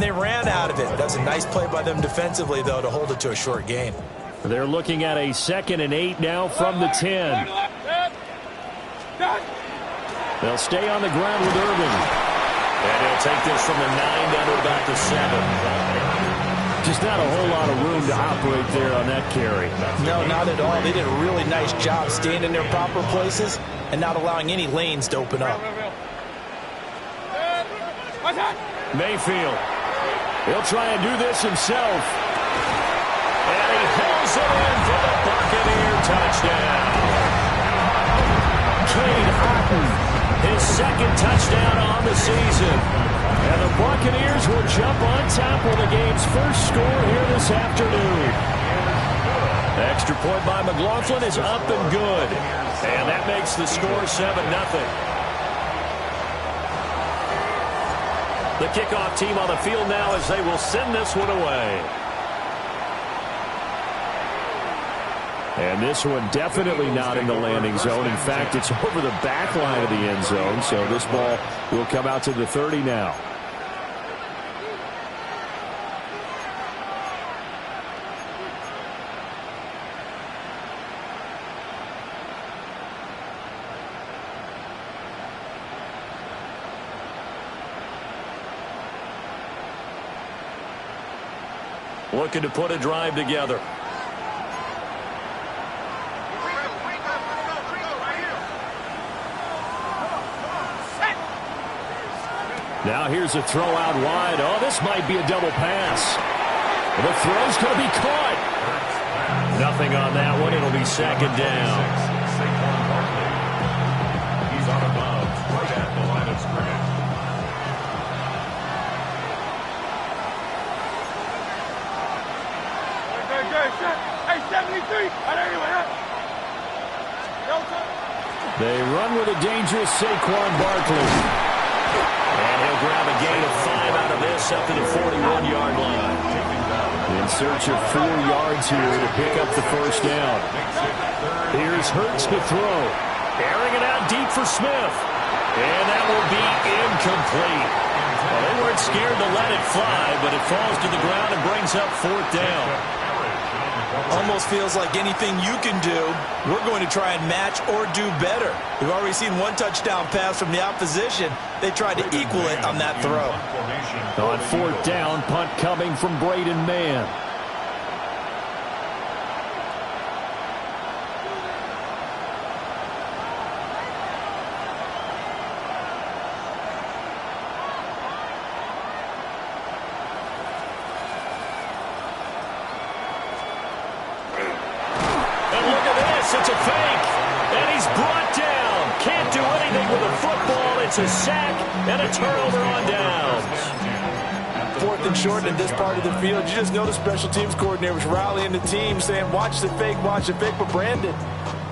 they ran out of it. That's a nice play by them defensively, though, to hold it to a short gain. They're looking at a 2nd and 8 now from the 10. They'll stay on the ground with Irving. And he'll take this from the 9 down to about the 7. Just not a whole lot of room to operate there on that carry. No, not at all. They did a really nice job staying in their proper places and not allowing any lanes to open up. Mayfield. He'll try and do this himself. And he pulls it in for the Buccaneer touchdown. Cade Otton, his 2nd touchdown on the season. And the Buccaneers will jump on top with the game's first score here this afternoon. Extra point by McLaughlin is up and good. And that makes the score 7-0. The kickoff team on the field now as they will send this one away. And this one definitely not in the landing zone. In fact, it's over the back line of the end zone. So this ball will come out to the 30 now. Looking to put a drive together. Now here's a throw out wide. Oh, this might be a double pass. The throw's going to be caught. Nothing on that one. It'll be 2nd down. He's out of bounds right at the line of scrimmage. Hey, 73. They run with a dangerous Saquon Barkley. And he'll grab a gain of 5 out of this up to the 41-yard line. In search of 4 yards here to pick up the first down. Here's Hurts to throw. Airing it out deep for Smith. And that will be incomplete. Well, they weren't scared to let it fly, but it falls to the ground and brings up 4th down. Almost feels like anything you can do, we're going to try and match or do better. We've already seen 1 touchdown pass from the opposition. They tried to equal it on that throw. On 4th down, punt coming from Braden Mann. It's a fake, and he's brought down. Can't do anything with the football. It's a sack and a turnover on downs. 4th and short in this part of the field. You just know the special teams coordinator was rallying the team, saying, watch the fake, but Brandon,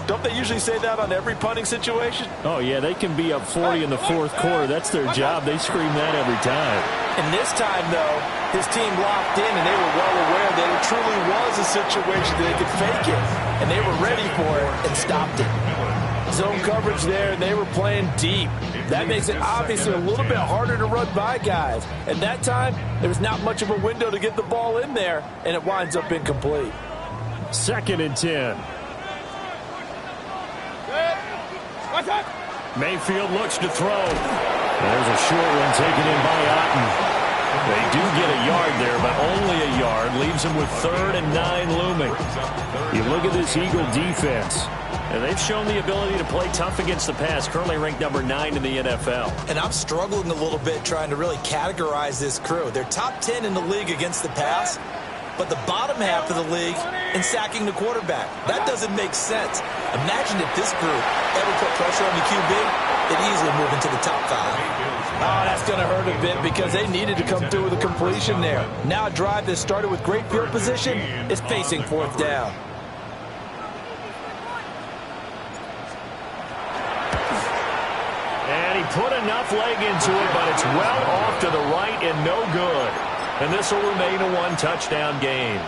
don't they usually say that on every punting situation? Oh, yeah, they can be up 40 in the 4th quarter. That's their job. They scream that every time. And this time, though, his team locked in, and they were well aware that it truly was a situation that they could fake it. And they were ready for it and stopped it. Zone coverage there, and they were playing deep. That makes it obviously a little bit harder to run by guys. And that time, there was not much of a window to get the ball in there, and it winds up incomplete. 2nd and 10. Mayfield looks to throw. There's a short one taken in by Otton. They do get a yard there, but only a yard. Leaves them with 3rd and 9 looming. You look at this Eagle defense. And they've shown the ability to play tough against the pass, currently ranked number 9 in the NFL. And I'm struggling a little bit trying to really categorize this crew. They're top 10 in the league against the pass, but the bottom half of the league in sacking the quarterback. That doesn't make sense. Imagine if this group ever put pressure on the QB, they'd easily move into the top 5. Oh, that's going to hurt a bit because they needed to come through with a completion there. Now a drive that started with great field position is facing 4th down. And he put enough leg into it, but it's well off to the right and no good. And this will remain a 1-touchdown game.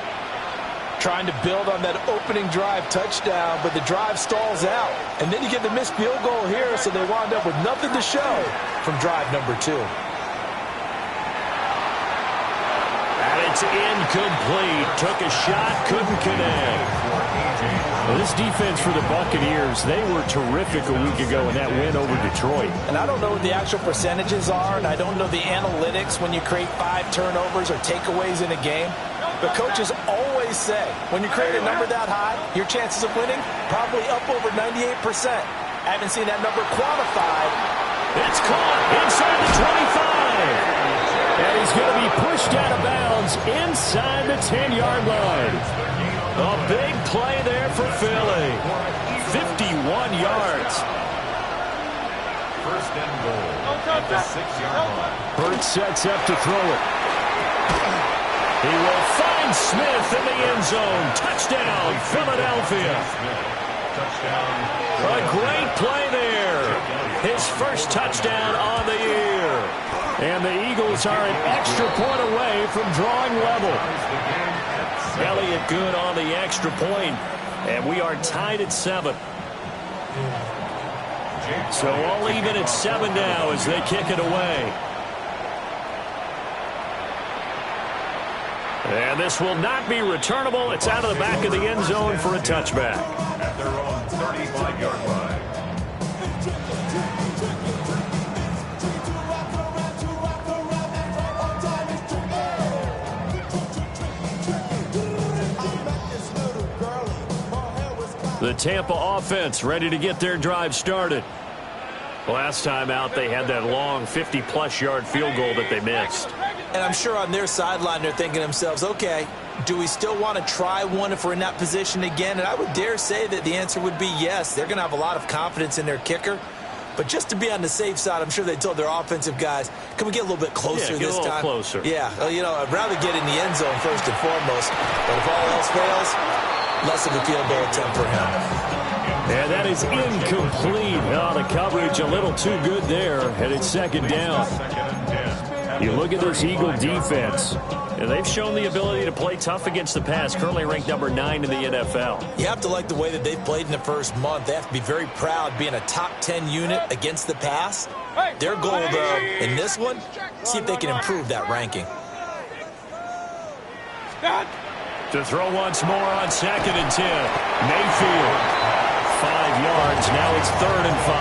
Trying to build on that opening drive touchdown, but the drive stalls out. And then you get the missed field goal here, so they wound up with nothing to show from drive number 2. It's incomplete. Took a shot, couldn't connect. Well, this defense for the Buccaneers, they were terrific a week ago in that win over Detroit. And I don't know what the actual percentages are, and I don't know the analytics when you create 5 turnovers or takeaways in a game. But coaches always say, when you create a number that high, your chances of winning probably up over 98%. I haven't seen that number quantified. It's caught inside the 25. And he's going to be pushed out of bounds inside the 10-yard line. A big play there for Philly. 51 yards. First and goal at the 6-yard line. Hurts sets up to throw it. He will find Smith in the end zone. Touchdown, Philadelphia. Touchdown. A great play there. His first touchdown on the year. And the Eagles are an extra point away from drawing level. Elliott good on the extra point. And we are tied at 7. So all even at 7 now as they kick it away. And this will not be returnable. It's out of the back of the end zone for a touchback. At their own 35-yard line. The Tampa offense ready to get their drive started. Last time out, they had that long 50-plus yard field goal that they missed. And I'm sure on their sideline they're thinking to themselves, okay, do we still want to try one if we're in that position again? And I would dare say that the answer would be yes. They're going to have a lot of confidence in their kicker. But just to be on the safe side, I'm sure they told their offensive guys, can we get a little bit closer this time? Get a little closer. Yeah, you know, I'd rather get in the end zone first and foremost. But if all else fails, less of a field goal attempt for him. And that is incomplete. Oh, the coverage a little too good there, and it's second down. You look at this Eagle defense, and they've shown the ability to play tough against the pass, currently ranked number 9 in the NFL. You have to like the way that they've played in the first month. They have to be very proud being a top 10 unit against the pass. Their goal, though, in this one, see if they can improve that ranking. To throw once more on 2nd and 10. Mayfield. 5 yards. Now it's 3rd and 5.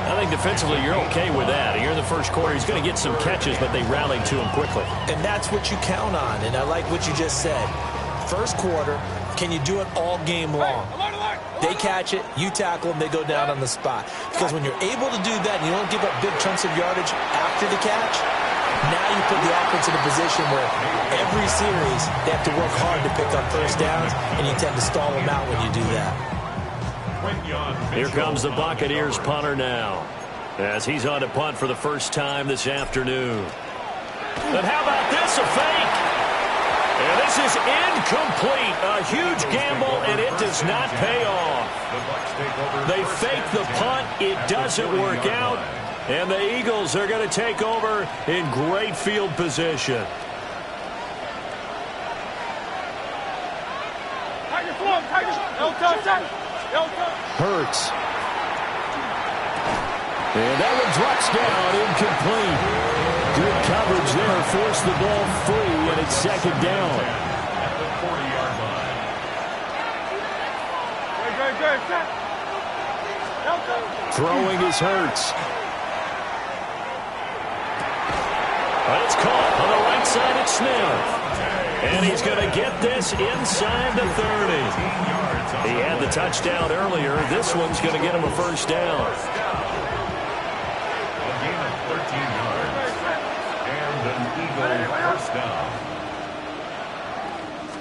I think defensively you're okay with that. Here in the first quarter, he's going to get some catches, but they rallied to him quickly. And that's what you count on, and I like what you just said. First quarter, can you do it all game long? They catch it, you tackle them, they go down on the spot. Because when you're able to do that and you don't give up big chunks of yardage after the catch, now you put the offense in a position where every series they have to work hard to pick up first downs, and you tend to stall them out when you do that. Here comes the Buccaneers punter now, as he's on to punt for the first time this afternoon. And how about this, a fake? And this is incomplete. A huge gamble, and it does not pay off. They fake the punt. It doesn't work out. And the Eagles are going to take over in great field position. Hurts. And that one drops down, incomplete. Good coverage there, forced the ball free, and it's 2nd down. At the 40-yard line. Throwing is Hurts. But it's caught on the right side at Smith. And he's going to get this inside the 30. He had the touchdown earlier. This one's going to get him a first down. A gain of 13 yards. And an Eagle first down.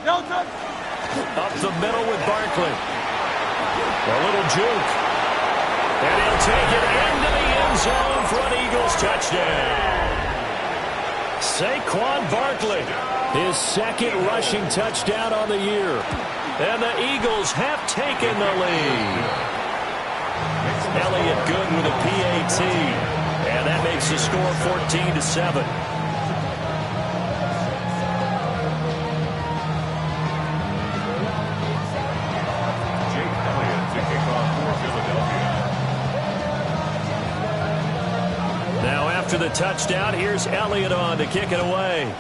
Up the middle with Barkley. A little juke. And he'll take it into the end zone for an Eagles touchdown. Saquon Barkley, his 2nd rushing touchdown on the year. And the Eagles have taken the lead. Elliott good with a PAT. And that makes the score 14-7. Jake Elliott to kick off for Philadelphia. Now after the touchdown, here's Elliott on to kick it away.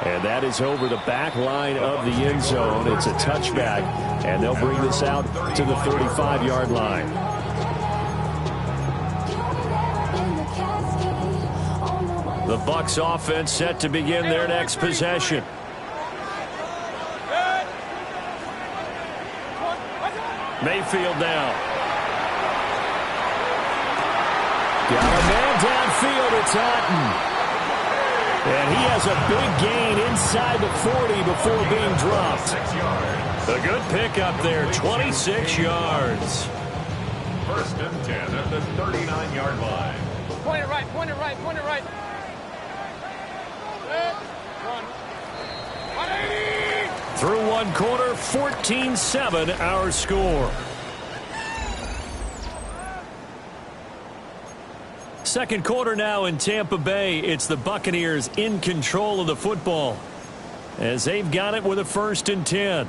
And that is over the back line of the end zone. It's a touchback, and they'll bring this out to the 35-yard line. The Bucs offense set to begin their next possession. Mayfield now. Got a man downfield. It's Otten. And he has a big gain inside the 40 before being dropped. A good pickup there, 26 yards. First and 10 at the 39-yard line. Point it right, point it right, point it right. Run. 180! Through one quarter, 14-7 our score. Second quarter now in Tampa Bay. It's the Buccaneers in control of the football as they've got it with a 1st and 10.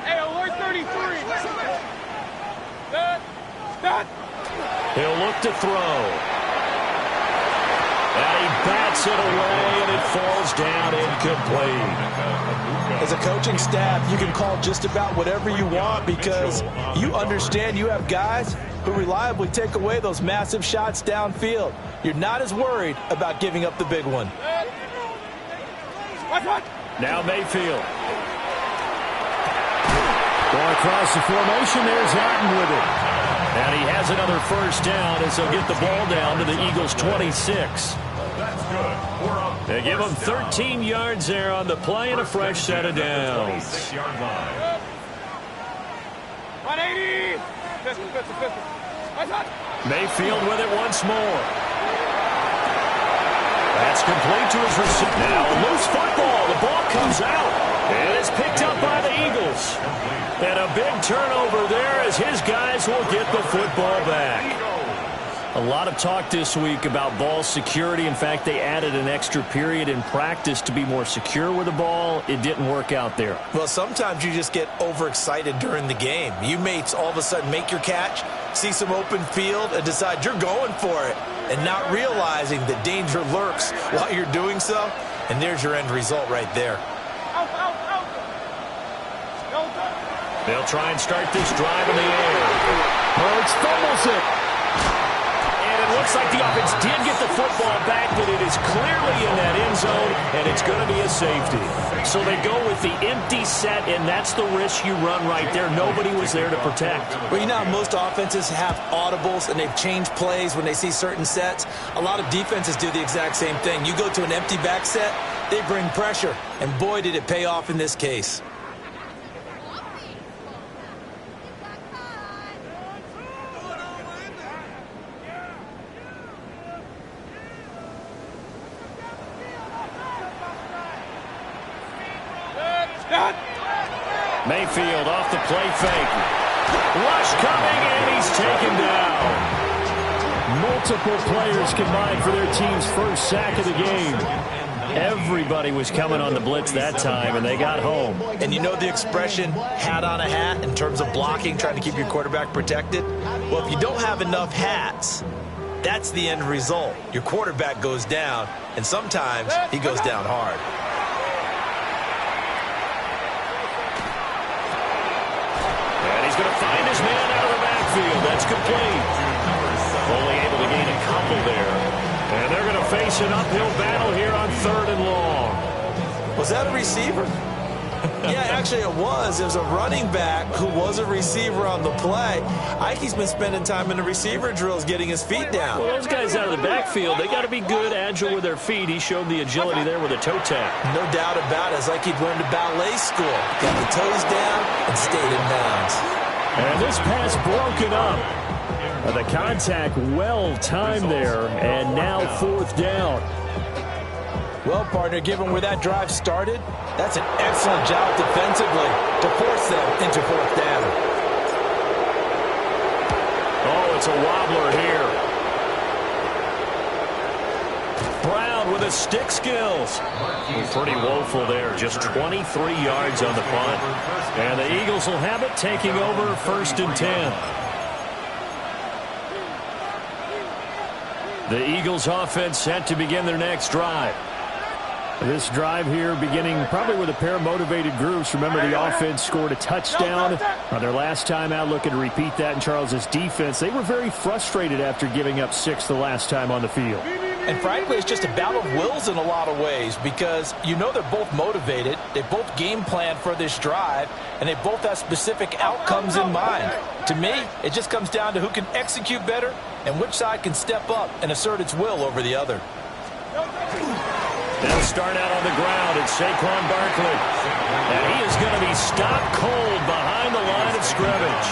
Hey, alert 33. Start. He'll look to throw. And he bats it away, and it falls down incomplete. As a coaching staff, you can call just about whatever you want because you understand you have guys who reliably take away those massive shots downfield. You're not as worried about giving up the big one. Watch. Now Mayfield. Going across the formation, there's Otten with it. And he has another 1st down as they'll get the ball down to the Eagles' 26. That's good. They give him 13 yards there on the play and a fresh set of downs. 26-yard line. 180! Mayfield with it once more. That's complete to his receiver. Now loose football. The ball comes out. And it's picked up by the Eagles. And a big turnover there as his guys will get the football back. A lot of talk this week about ball security. In fact, they added an extra period in practice to be more secure with the ball. It didn't work out there. Well, sometimes you just get overexcited during the game. You may all of a sudden make your catch, see some open field, and decide you're going for it, and not realizing that danger lurks while you're doing so. And there's your end result right there. They'll try and start this drive in the air. Hurts fumbles it. And it looks like the offense did get the football back, but it is clearly in that end zone, and it's going to be a safety. So they go with the empty set, and that's the risk you run right there. Nobody was there to protect. Well, you know how most offenses have audibles, and they've changed plays when they see certain sets. A lot of defenses do the exact same thing. You go to an empty back set, they bring pressure, and boy, did it pay off in this case. Mayfield off the play fake. Rush coming, and he's taken down. Multiple players combined for their team's first sack of the game. Everybody was coming on the blitz that time, and they got home. And you know the expression, hat on a hat, in terms of blocking, trying to keep your quarterback protected? Well, if you don't have enough hats, that's the end result. Your quarterback goes down, and sometimes he goes down hard. He's going to find his man out of the backfield. That's complete. Only able to gain a couple there. And they're going to face an uphill battle here on 3rd and long. Was that a receiver? Yeah, actually it was. It was a running back who was a receiver on the play. Ikey's been spending time in the receiver drills getting his feet down. Well, those guys out of the backfield, they got to be good, agile with their feet. He showed the agility there with a toe tap. No doubt about it. It's like he'd learned at ballet school. Got the toes down and stayed in bounds. And this pass broken up. The contact well timed there, and now 4th down. Well, partner, given where that drive started, that's an excellent job defensively to force them into 4th down. Oh, it's a wobbler here. Brown down with his stick skills. Pretty woeful there. Just 23 yards on the punt. And the Eagles will have it, taking over 1st and 10. The Eagles offense set to begin their next drive. This drive here beginning probably with a pair of motivated groups. Remember, the offense scored a touchdown on their last time out, looking to repeat that in Charles's defense. They were very frustrated after giving up 6 the last time on the field. And frankly, it's just a battle of wills in a lot of ways because you know they're both motivated. They both game plan for this drive, and they both have specific outcomes in mind. To me, it just comes down to who can execute better and which side can step up and assert its will over the other. They'll start out on the ground. It's Saquon Barkley. And he is going to be stopped cold behind the line of scrimmage.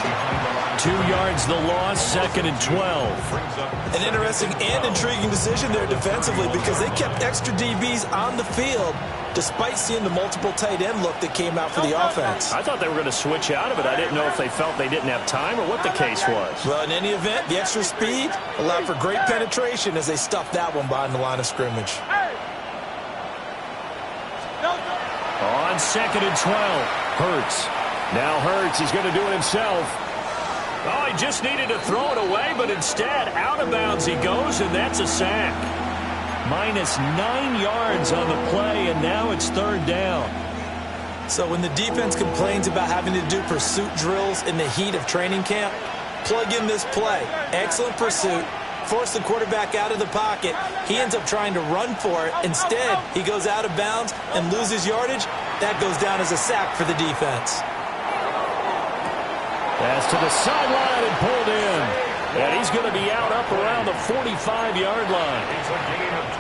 2 yards the loss, 2nd and 12. An interesting and intriguing decision there defensively because they kept extra DBs on the field despite seeing the multiple tight end look that came out for the offense. I thought they were going to switch out of it. I didn't know if they felt they didn't have time or what the case was. Well, in any event, the extra speed allowed for great penetration as they stuffed that one behind the line of scrimmage. On 2nd and 12, Hurts. Now Hurts is going to do it himself. Oh, he just needed to throw it away, but instead, out of bounds he goes, and that's a sack. -9 yards on the play, and now it's 3rd down. So when the defense complains about having to do pursuit drills in the heat of training camp, plug in this play. Excellent pursuit. Force the quarterback out of the pocket. He ends up trying to run for it. Instead, he goes out of bounds and loses yardage. That goes down as a sack for the defense. Pass to the sideline and pulled in. And he's going to be out up around the 45-yard line.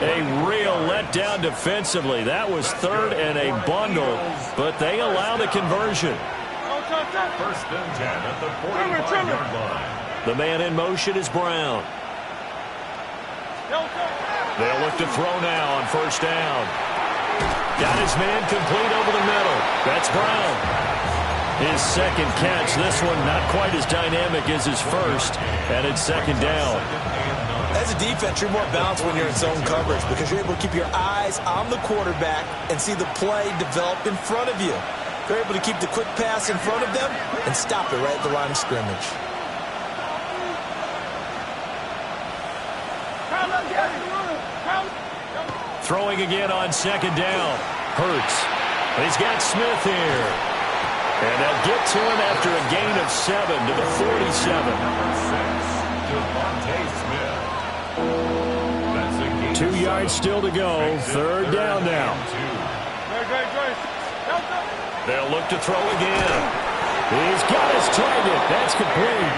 A real letdown defensively. That was 3rd and a bundle, but they allow the conversion. 1st and 10 at the 45-yard line. The man in motion is Brown. They'll look to throw now on 1st down. Got his man complete over the middle. That's Brown. His 2nd catch. This one not quite as dynamic as his 1st, and it's 2nd down. As a defense, you're more balanced when you're in zone coverage because you're able to keep your eyes on the quarterback and see the play develop in front of you. You're able to keep the quick pass in front of them and stop it right at the line of scrimmage. Throwing again on 2nd down. Hurts. He's got Smith here. And they'll get to him after a gain of 7 to the 47. 2 yards still to go. 3rd down now. They'll look to throw again. He's got his target. That's complete.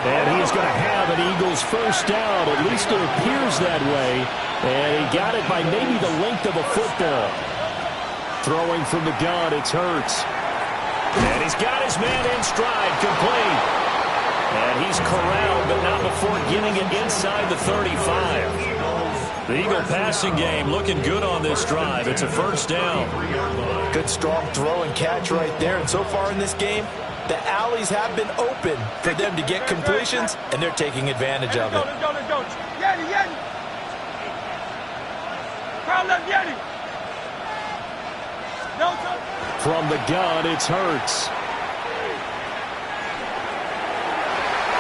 And he's going to have an Eagles 1st down. At least it appears that way. And he got it by maybe the length of a football. Throwing from the gun, it's Hurts. And he's got his man in stride, complete. And he's corralled, but not before getting it inside the 35. The Eagle passing game looking good on this drive. It's a 1st down. Good strong throw and catch right there. And so far in this game, the alleys have been open for them to get completions, and they're taking advantage of it. From the gun, it's Hurts.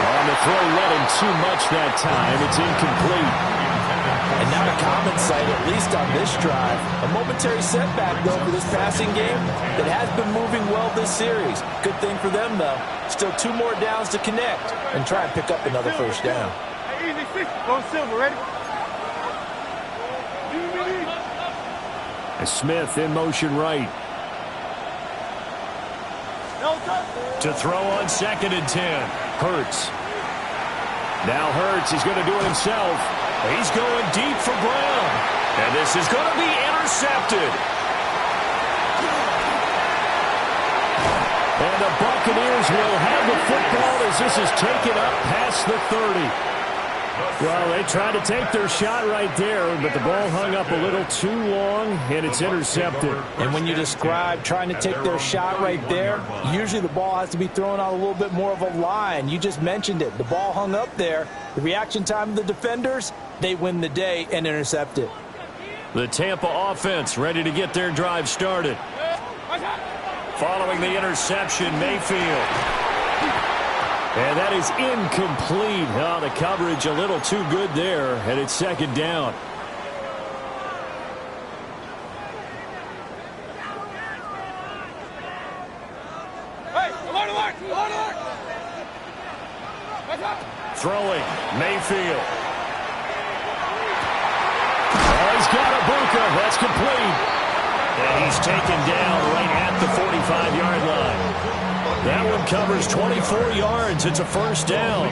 On the throw, let him too much that time. It's incomplete. And not a common sight, at least on this drive. A momentary setback, though, for this passing game that has been moving well this series. Good thing for them, though. Still 2 more downs to connect and try and pick up another 1st down. Go Silver, ready? Smith in motion right. To throw on 2nd and 10. Hurts. Now Hurts is going to do it himself. He's going deep for Brown. And this is going to be intercepted. And the Buccaneers will have the football as this is taken up past the 30. Well, they tried to take their shot right there, but the ball hung up a little too long, and it's intercepted. And when you describe trying to take their shot right there, usually the ball has to be thrown out a little bit more of a line. You just mentioned it. The ball hung up there. The reaction time of the defenders, they win the day and intercept it. The Tampa offense ready to get their drive started. Following the interception, Mayfield. And that is incomplete. Oh, the coverage a little too good there, and it's second down. Throwing, Mayfield. Oh, he's got a Bucs. That's complete. And he's taken down right at the 45-yard line. That one covers 24 yards. It's a first down.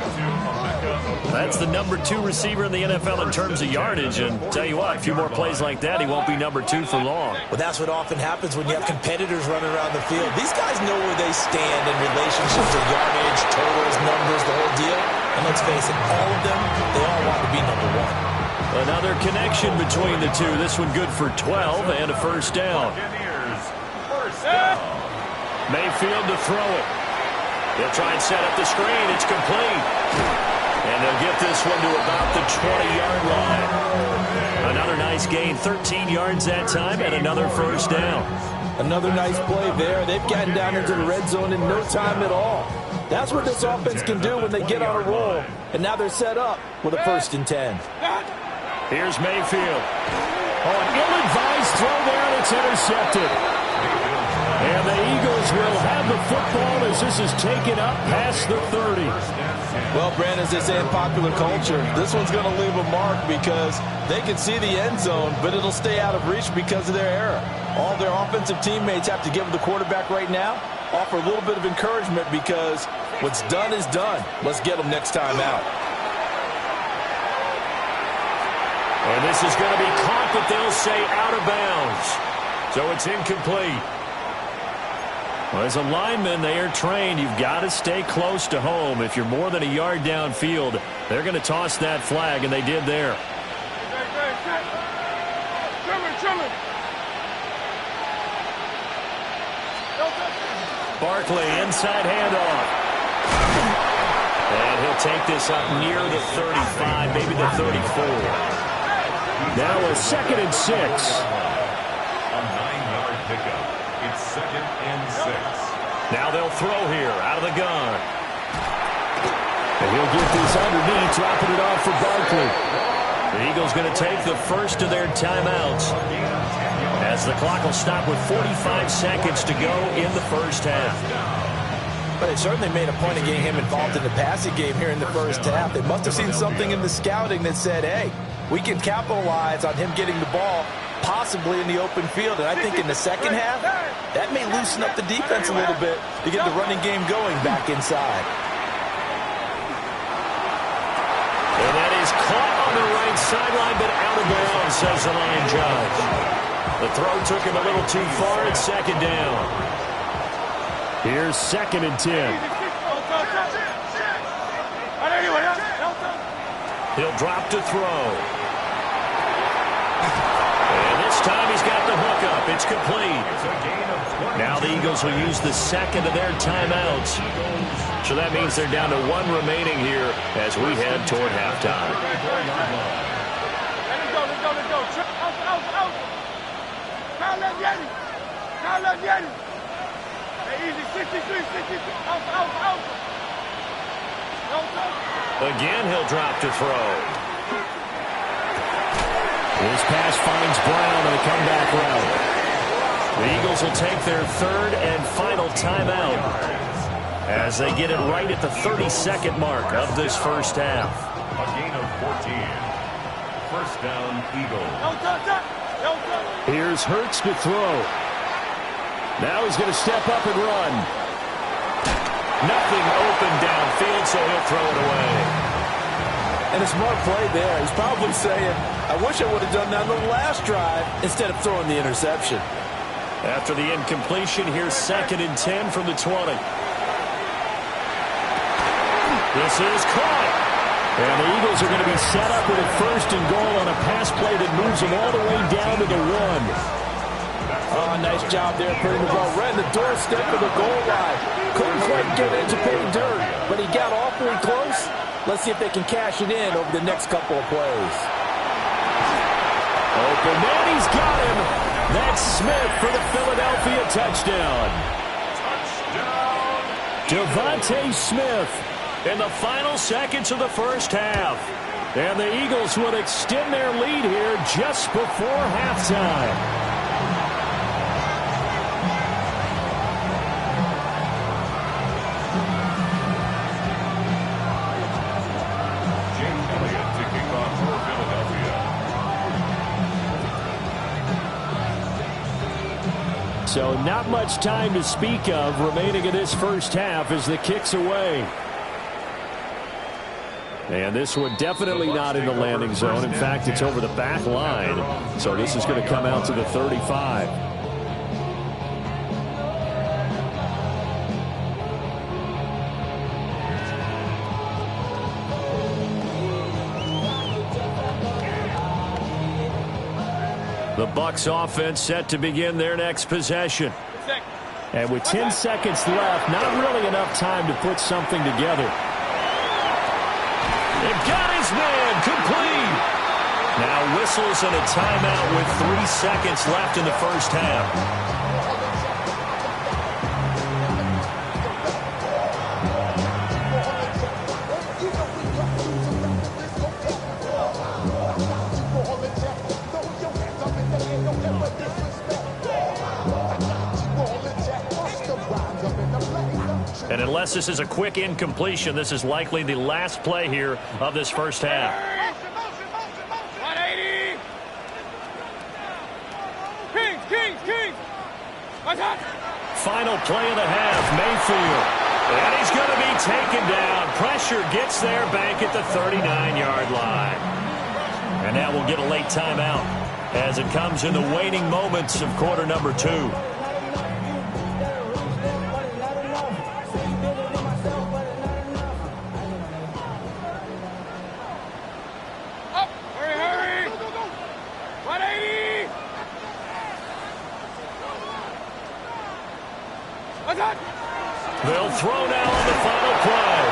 That's the number 2 receiver in the NFL in terms of yardage. And tell you what, a few more plays like that, he won't be number 2 for long. Well, that's what often happens when you have competitors running around the field. These guys know where they stand in relationship to yardage, totals, numbers, the whole deal. And let's face it, all of them, they all want to be number 1. Another connection between the two. This one good for 12 and a first down. Mayfield to throw it. They'll try and set up the screen. It's complete. And they'll get this one to about the 20-yard line. Another nice gain, 13 yards that time, and another first down. Another nice play there. They've gotten down into the red zone in no time at all. That's what this offense can do when they get on a roll. And now they're set up with a 1st and 10. Here's Mayfield. Oh, an ill-advised throw there, and it's intercepted. And the Eagles will have the football as this is taken up past the 30. Well, Brandon, as they say in popular culture, this one's going to leave a mark because they can see the end zone, but it'll stay out of reach because of their error. All their offensive teammates have to give the quarterback right now, offer a little bit of encouragement because what's done is done. Let's get them next time out. And this is going to be caught, but they'll say out of bounds. So it's incomplete. Well, as a lineman, they are trained. You've got to stay close to home. If you're more than a yard downfield, they're going to toss that flag, and they did there. Barkley, inside handoff. And he'll take this up near the 35, maybe the 34. Now a 2nd and 6. A 9-yard pickup. It's 2nd and 6. Now they'll throw here out of the gun. And he'll get this underneath, dropping it off for Barkley. The Eagles going to take the first of their timeouts as the clock will stop with 45 seconds to go in the first half. But they certainly made a point of getting him involved in the passing game here in the first half. They must have seen something in the scouting that said, hey, we can capitalize on him getting the ball possibly in the open field. And I think in the second half, that may loosen up the defense a little bit to get the running game going back inside. And that is caught on the right sideline, but out of bounds, says the line judge. The throw took him a little too far. It's 2nd down. Here's 2nd and 10. He'll drop to throw. And this time he's got the hook up. It's complete. Now the Eagles will use the 2nd of their timeouts. So that means they're down to 1 remaining here as we head toward halftime. Again, he'll drop to throw. His pass finds Brown on the comeback route. The Eagles will take their 3rd and final timeout as they get it right at the 32nd mark of this first half. A gain of 14. First down, Eagles. Here's Hurts to throw. Now he's going to step up and run. Nothing open downfield, so he'll throw it away. And a smart play there. He's probably saying, I wish I would have done that on the last drive instead of throwing the interception. After the incompletion, here's 2nd and 10 from the 20. This is caught. And the Eagles are going to be set up with a 1st and goal on a pass play that moves them all the way down to the 1. Oh, nice job there putting the ball right in the doorstep of the goal line. Couldn't quite get into pay dirt, but he got awfully close. Let's see if they can cash it in over the next couple of plays. Open man, he's got him. That's Smith for the Philadelphia touchdown. Devontae Smith in the final seconds of the first half. And the Eagles would extend their lead here just before halftime. So not much time to speak of remaining in this first half as the kick's away. And this one definitely not in the landing zone. In fact, it's over the back line. So this is going to come out to the 35. The Bucs offense set to begin their next possession. And with 10 seconds left, not really enough time to put something together. They've got his man complete. Now whistles and a timeout with 3 seconds left in the first half. And unless this is a quick incompletion, this is likely the last play here of this first half. 180. Kings. Final play of the half, Mayfield. And he's going to be taken down. Pressure gets there back at the 39-yard line. And now we'll get a late timeout as it comes in the waning moments of quarter number 2. They'll throw now on the final play.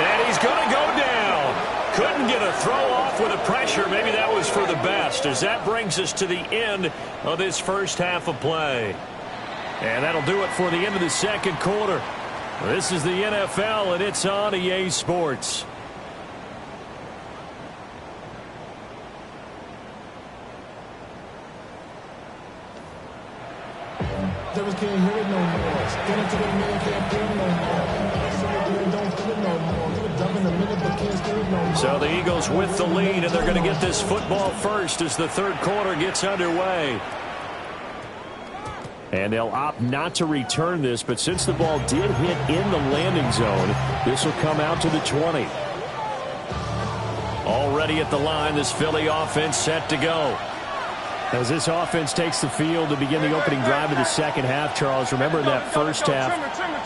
And he's going to go down. Couldn't get a throw off with the pressure. Maybe that was for the best, as that brings us to the end of this first half of play. And that'll do it for the end of the second quarter. This is the NFL, and it's on EA Sports. Devils can't hear it no more. Get into the man, can't feel it no more. Don't feel it no more. Give a dub in a minute, but can't steal it no more. So the Eagles with the lead, and they're going to get this football first as the third quarter gets underway. And they'll opt not to return this, but since the ball did hit in the landing zone, this will come out to the 20. Already at the line, this Philly offense set to go. As this offense takes the field to begin the opening drive of the second half, Charles, remember in that first half,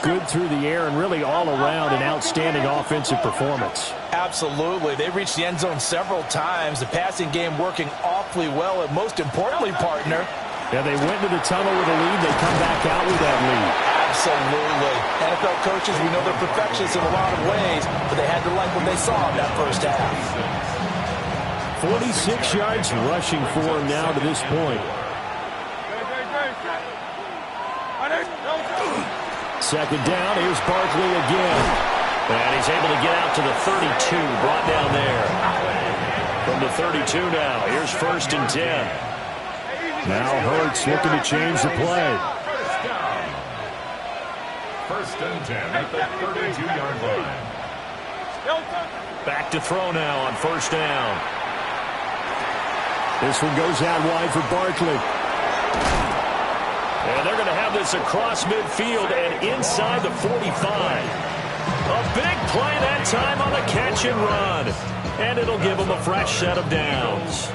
good through the air and really all around an outstanding offensive performance. Absolutely. They reached the end zone several times. The passing game working awfully well, and most importantly, partner. Yeah, they went to the tunnel with a lead. They come back out with that lead. Absolutely. NFL coaches, we know they're perfectionists in a lot of ways, but they had to like what they saw in that first half. 46 yards rushing for him now to this point. Second down, here's Barkley again. And he's able to get out to the 32, brought down there. From the 32 now, here's 1st and 10. Now Hurts looking to change the play. First and 10 at the 32-yard line. Back to throw now on 1st down. This one goes out wide for Barkley. And they're going to have this across midfield and inside the 45. A big play that time on the catch and run. And it'll give them a fresh set of downs.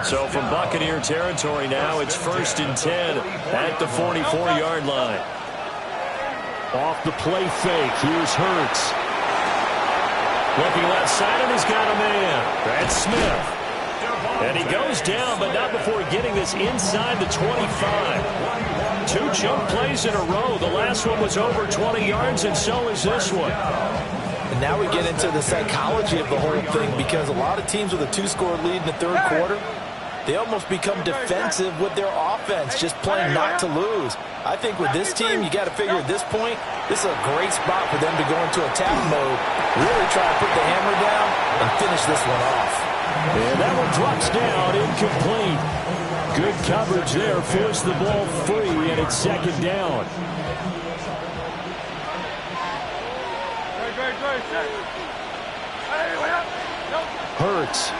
So from Buccaneer territory now, it's 1st and 10 at the 44-yard line. Off the play fake, here's Hurts. Looking left side, and he's got a man. That's Smith. And he goes down, but not before getting this inside the 25. 2 jump plays in a row. The last one was over 20 yards, and so is this one. And now we get into the psychology of the whole thing, because a lot of teams with a 2-score lead in the third quarter, they almost become defensive with their offense, just playing not to lose. I think with this team, you got to figure at this point, this is a great spot for them to go into attack mode, really try to put the hammer down and finish this one off. And that one drops down, incomplete. Good coverage there, forced the ball free, and it's second down. Hurts.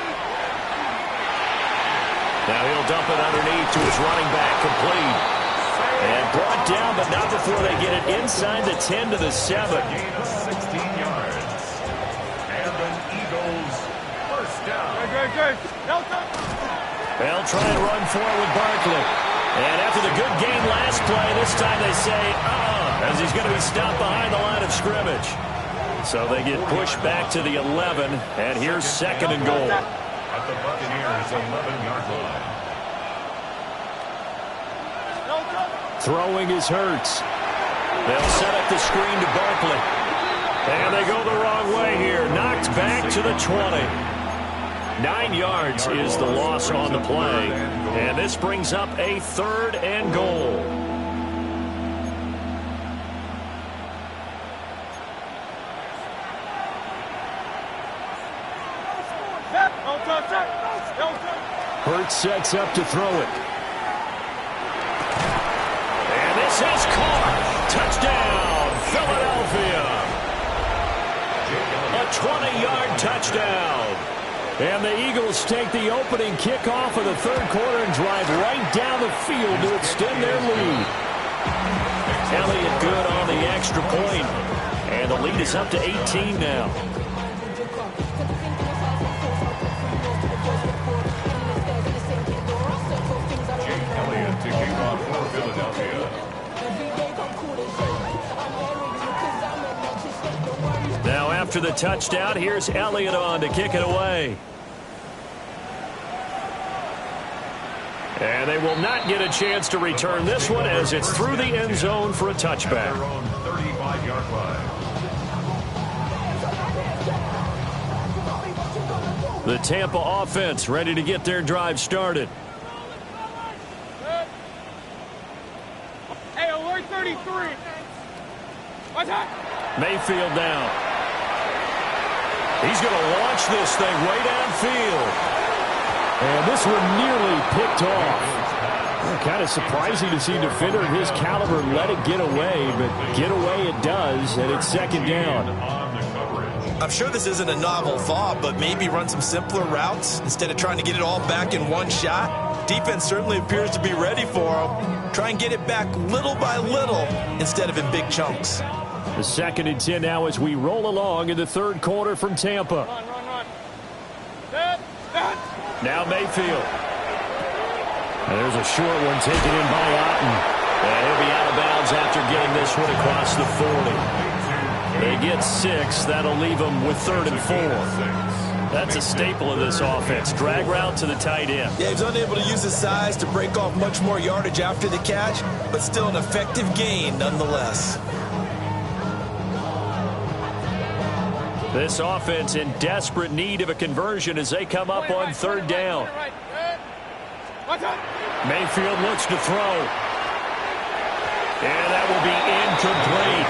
Now he'll dump it underneath to his running back, complete. And brought down, but not before they get it inside the 10 to the 7. Gain of 16 yards. And an Eagles first down. They'll try and run forward with Barkley. And after the good game last play, this time they say, as he's going to be stopped behind the line of scrimmage. So they get pushed back to the 11, and here's second and goal. At the Buccaneers' 11-yard line. Throwing is Hurts. They'll set up the screen to Barkley. And they go the wrong way here. Knocked back to the 20. 9 yards is the loss on the play. And this brings up a third and goal. Hurts sets up to throw it. And this is caught. Touchdown, Philadelphia. A 20-yard touchdown. And the Eagles take the opening kickoff of the third quarter and drive right down the field to extend their lead. Elliott good on the extra point. And the lead is up to 18 now. Elliott to kick off for Philadelphia. Now after the touchdown, here's Elliott on to kick it away. And they will not get a chance to return this one as it's through the end zone for a touchback. Their own 35-yard line. The Tampa offense ready to get their drive started. Hey, alert 33. Mayfield down. He's going to launch this thing way downfield. And this one nearly picked off. Kind of surprising to see a defender of his caliber let it get away, but get away it does, and it's second down. I'm sure this isn't a novel thought, but maybe run some simpler routes instead of trying to get it all back in one shot. Defense certainly appears to be ready for him. Try and get it back little by little instead of in big chunks. The second and 10 now as we roll along in the third quarter from Tampa. Run. Now Mayfield. And there's a short one taken in by Otten. And he'll be out of bounds after getting this one across the 40. They get 6. That'll leave them with 3rd and 4. That's a staple of this offense. Drag route to the tight end. Yeah, he's unable to use his size to break off much more yardage after the catch, but still an effective gain nonetheless. This offense in desperate need of a conversion as they come up on 3rd down. Mayfield looks to throw. And that will be incomplete.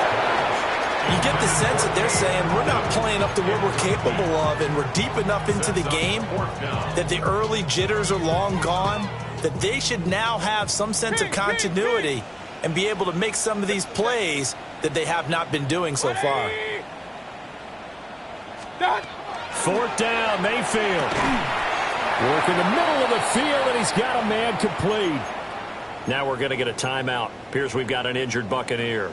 You get the sense that they're saying we're not playing up to what we're capable of, and we're deep enough into the game that the early jitters are long gone, that they should now have some sense of continuity and be able to make some of these plays that they have not been doing so far. 4th down, Mayfield. Work in the middle of the field, and he's got a man complete. Now we're going to get a timeout. Appears we've got an injured Buccaneer.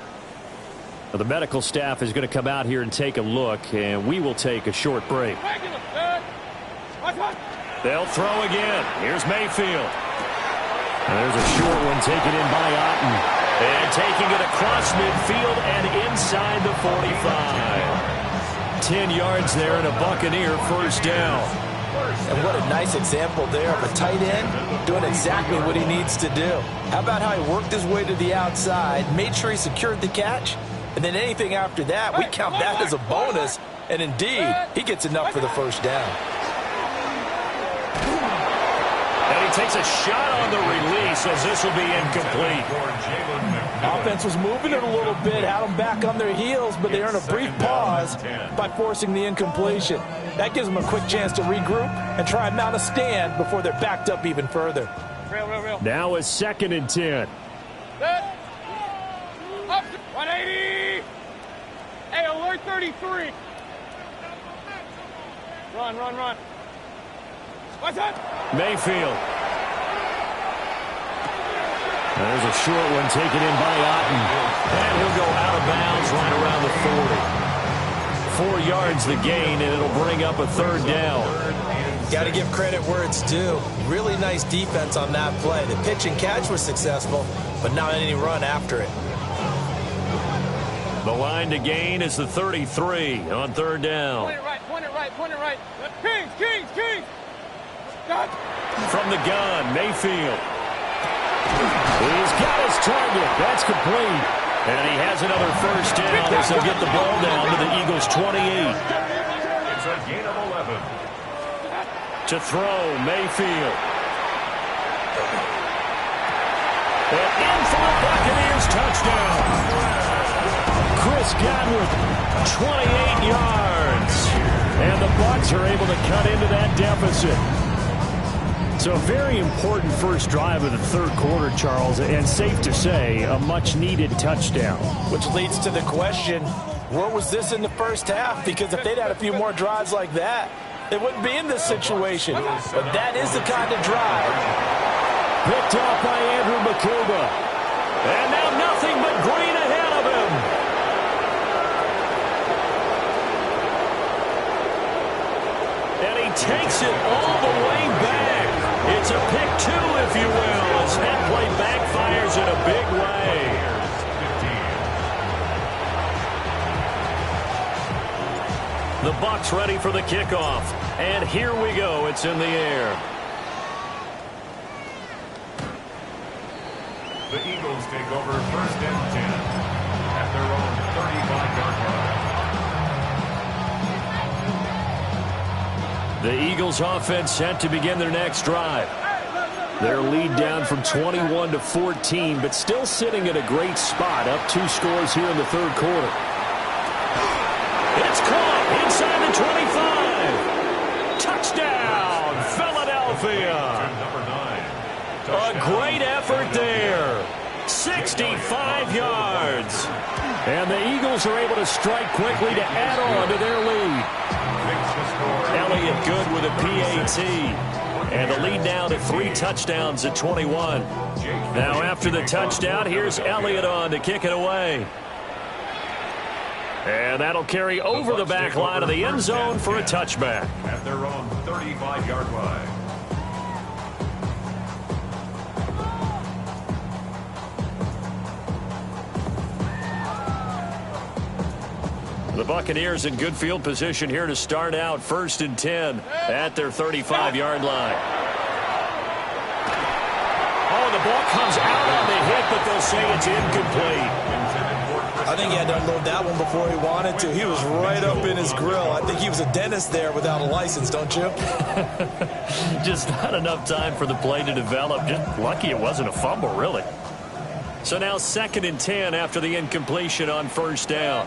The medical staff is going to come out here and take a look, and we will take a short break. They'll throw again. Here's Mayfield. And there's a short one taken in by Otten. And taking it across midfield and inside the 45. 10 yards there and a Buccaneer first down. And what a nice example there of a tight end doing exactly what he needs to do. How about how he worked his way to the outside, made sure he secured the catch, and then anything after that, we count that as a bonus. And indeed, he gets enough for the first down. And he takes a shot on the release as this will be incomplete. Offense was moving it a little bit, had them back on their heels, but they earned a brief pause by forcing the incompletion. That gives them a quick chance to regroup and try and mount a stand before they're backed up even further. Real. Now it's 2nd and 10. Set. Up. 180. Hey, alert 33. Run. What's that? Mayfield. There's a short one taken in by Otten. And he'll go out of bounds right around the 40. 4 yards the gain, and it'll bring up a 3rd down. Got to give credit where it's due. Really nice defense on that play. The pitch and catch was successful, but not any run after it. The line to gain is the 33 on 3rd down. Point it right. Kings. Stop. From the gun, Mayfield. He's got his target. That's complete. And he has another 1st down as they'll get the ball down to the Eagles' 28. It's a gain of 11. To throw, Mayfield. And in for the Buccaneers touchdown. Chris Godwin, 28 yards. and the Bucs are able to cut into that deficit. So a very important first drive of the 3rd quarter, Charles, and safe to say, a much-needed touchdown. Which leads to the question, where was this in the first half? Because if they'd had a few more drives like that, they wouldn't be in this situation. But that is the kind of drive. Picked off by Andrew Makuba. And now nothing but green ahead of him. And he takes it all the way back. It's a pick 2, if you will, as that play backfires in a big way. The Bucs ready for the kickoff. And here we go. It's in the air. The Eagles take over 1st and 10 at their own 35-yard line. The Eagles offense set to begin their next drive. Their lead down from 21 to 14, but still sitting at a great spot, up 2 scores here in the 3rd quarter. It's caught inside the 25. Touchdown, Philadelphia. A great effort there. 65 yards. And the Eagles are able to strike quickly to add on to their lead. Elliott good with a PAT. And the lead now to 3 touchdowns at 21. Now after the touchdown, here's Elliott on to kick it away. And that'll carry over the back line of the end zone for a touchback. At their own 35-yard line. The Buccaneers in good field position here to start out 1st and 10 at their 35-yard line. Oh, the ball comes out on the hit, but they'll say it's incomplete. I think he had to unload that one before he wanted to. He was right up in his grill. I think he was a dentist there without a license, don't you? Just not enough time for the play to develop. Just lucky it wasn't a fumble, really. So now 2nd and 10 after the incompletion on 1st down.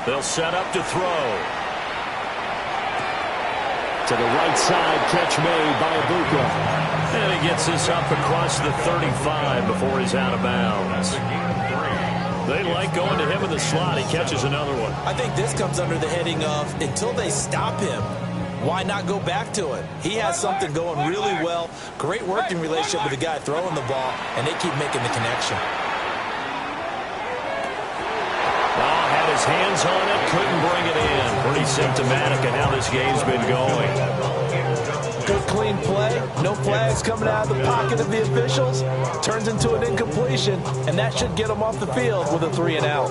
They'll set up to throw. To the right side, catch made by Ibuka. And he gets this up across the 35 before he's out of bounds. They like going to him in the slot. He catches another one. I think this comes under the heading of, until they stop him, why not go back to it? He has something going really well. Great working relationship with the guy throwing the ball, and they keep making the connection. Had his hands on it, couldn't bring it in. Pretty symptomatic of how this game's been going. Good clean play, no flags coming out of the pocket of the officials. Turns into an incompletion, and that should get them off the field with a 3 and out.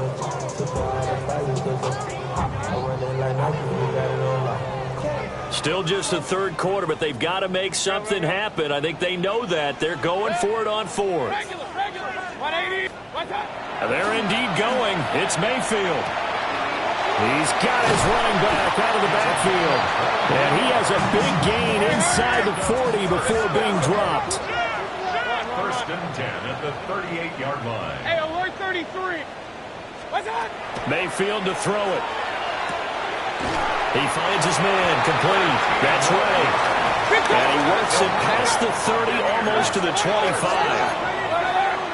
Still just the 3rd quarter, but they've got to make something happen. I think they know that. They're going for it on 4th. 180. What's that? They're indeed going. It's Mayfield. He's got his running back out of the backfield. And he has a big gain inside the 40 before being dropped. First and 10 at the 38-yard line. Hey, alert 33. What's that? Mayfield to throw it. He finds his man, complete. That's right. And he works it past the 30, almost to the 25.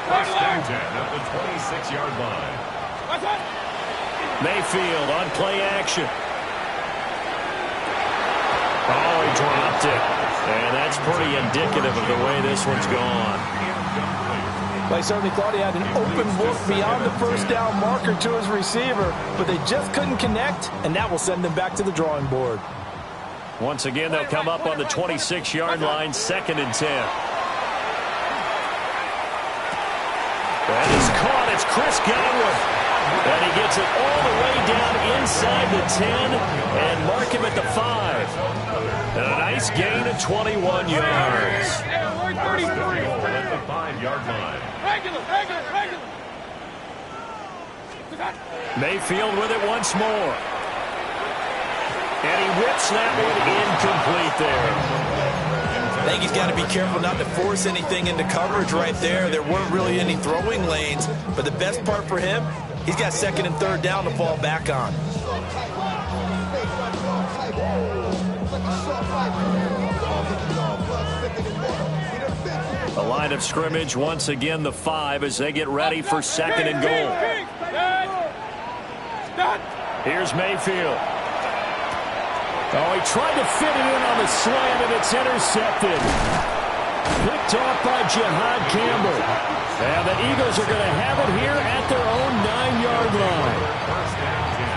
First and 10 at the 26-yard line. What's that? Mayfield on play action. Oh, he dropped it. And that's pretty indicative of the way this one's gone. Well, he certainly thought he had an open look beyond the first down marker to his receiver, but they just couldn't connect, and that will send them back to the drawing board. Once again, they'll come up on the 26-yard line, 2nd and 10. That is caught. It's Chris Godwin. And he gets it all the way down inside the 10 and mark him at the 5. And a nice gain of 21 yards. Hey, alert 33. At the 5-yard line. Regular. What's that? Mayfield with it once more. And he whips that one incomplete there. I think he's got to be careful not to force anything into coverage right there. There weren't really any throwing lanes, but the best part for him, he's got 2nd and 3rd down to fall back on. The line of scrimmage, once again, the 5 as they get ready for 2nd and goal. Here's Mayfield. Oh, he tried to fit it in on the slant, and it's intercepted. Picked off by Jihad Campbell. And the Eagles are going to have it here at their own 9-yard line.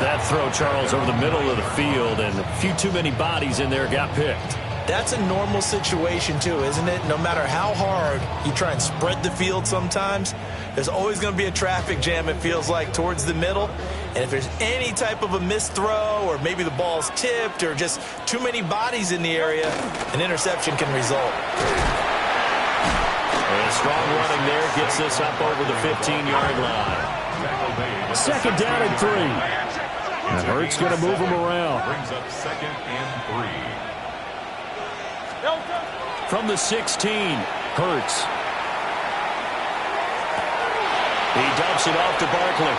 That throw, Charles, over the middle of the field, and a few too many bodies in there got picked. That's a normal situation, too, isn't it? No matter how hard you try and spread the field sometimes, there's always going to be a traffic jam, it feels like, towards the middle. And if there's any type of a missed throw or maybe the ball's tipped or just too many bodies in the area, an interception can result. And strong running there gets this up over the 15-yard line. 2nd down and 3. And Hurts going to move him around. Brings up 2nd and 3. From the 16, Hurts. He dumps it off to Barkley.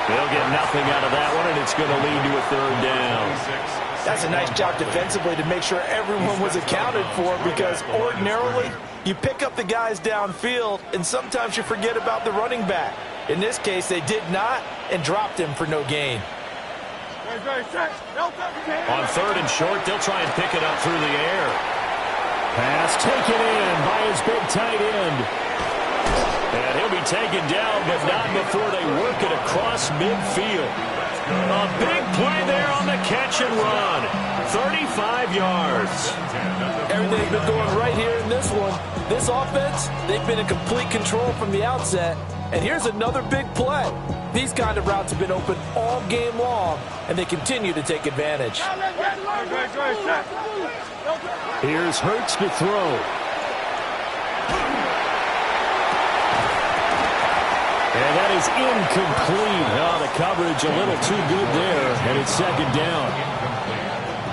They'll get nothing out of that one, and it's going to lead to a 3rd down. That's a nice job defensively to make sure everyone was accounted for, because ordinarily you pick up the guys downfield, and sometimes you forget about the running back. In this case, they did not and dropped him for no gain. On 3rd and short, they'll try and pick it up through the air. Pass taken in by his big tight end. And he'll be taken down, but not before they work it across midfield. A big play there on the catch and run. 35 yards. Everything's been going right here in this one. This offense, they've been in complete control from the outset. And here's another big play. These kind of routes have been open all game long, and they continue to take advantage. Here's Hurts to throw. And that is incomplete. Oh, the coverage a little too good there, and it's 2nd down.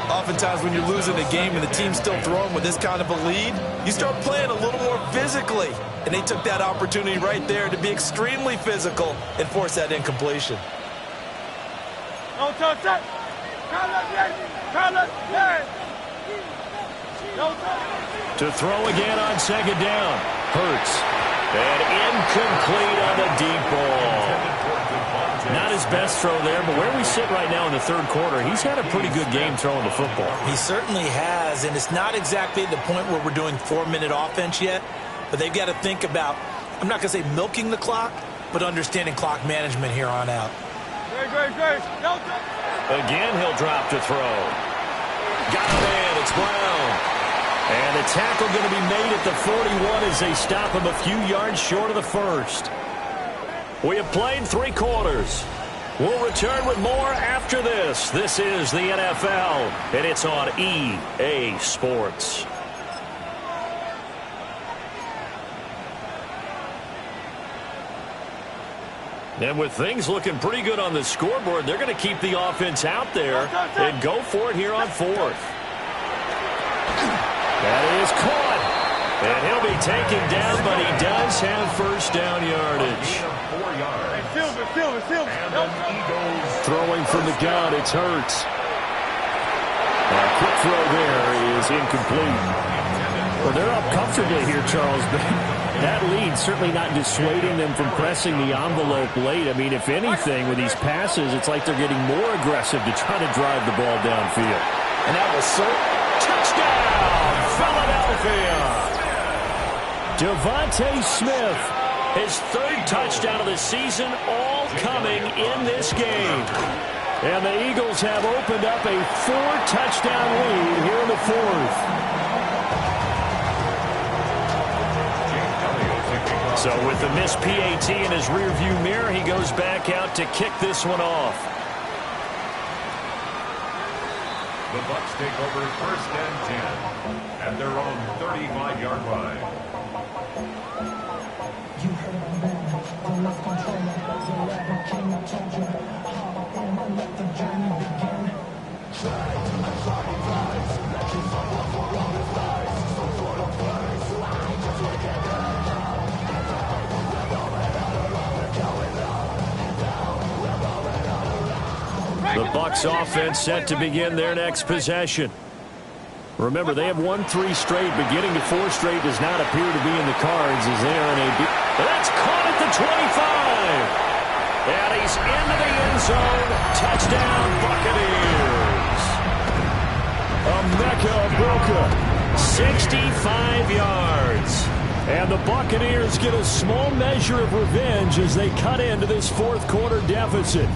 Oftentimes when you're losing a game and the team's still throwing with this kind of a lead, you start playing a little more physically. And they took that opportunity right there to be extremely physical and force that incompletion. To throw again on 2nd down. Hurts. And incomplete on the deep ball. Not his best throw there, but where we sit right now in the 3rd quarter, he's had a pretty good game throwing the football. He certainly has, and it's not exactly the point where we're doing 4-minute offense yet, but they've got to think about, I'm not going to say milking the clock, but understanding clock management here on out. Again, he'll drop to throw. Got him in. It's Brown. And the tackle going to be made at the 41 as they stop him a few yards short of the 1st. We have played 3 quarters. We'll return with more after this. This is the NFL, and it's on EA Sports. And with things looking pretty good on the scoreboard, they're going to keep the offense out there and go for it here on fourth. That is caught. And he'll be taken down, but he does have first down yardage. 4 yards. Silver. And an Eagles. Throwing from the gun, it's Hurts. A quick throw there is incomplete. Well, they're up comfortably here, Charles, but that lead certainly not dissuading them from pressing the envelope late. I mean, if anything, with these passes, it's like they're getting more aggressive to try to drive the ball downfield. And that was so... Touchdown, Philadelphia! Devontae Smith, his third touchdown of the season, all coming in this game. And the Eagles have opened up a 4-touchdown lead here in the fourth. So with the missed PAT in his rearview mirror, he goes back out to kick this one off. The Bucs take over first and 10 at their own 35-yard line. You heard the man, I lost control. So I became a soldier. And I let the journey begin. The Bucs offense set to begin their next possession. Remember, they have won 3 straight, but getting to 4 straight does not appear to be in the cards as they are in a... That's caught at the 25! And he's into the end zone. Touchdown, Buccaneers. Emeka Egbuka, 65 yards. And the Buccaneers get a small measure of revenge as they cut into this fourth quarter deficit.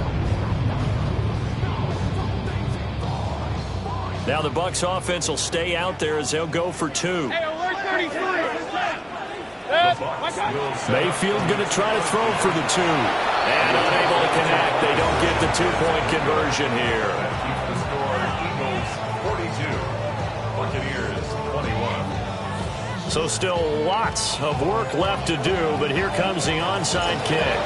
Now the Bucs offense will stay out there as they'll go for 2. Hey, alert 33. Mayfield going to try to throw for the 2. And unable to connect. They don't get the 2-point conversion here. That keeps the score Eagles 42, Buccaneers 21. So still lots of work left to do, but here comes the onside kick.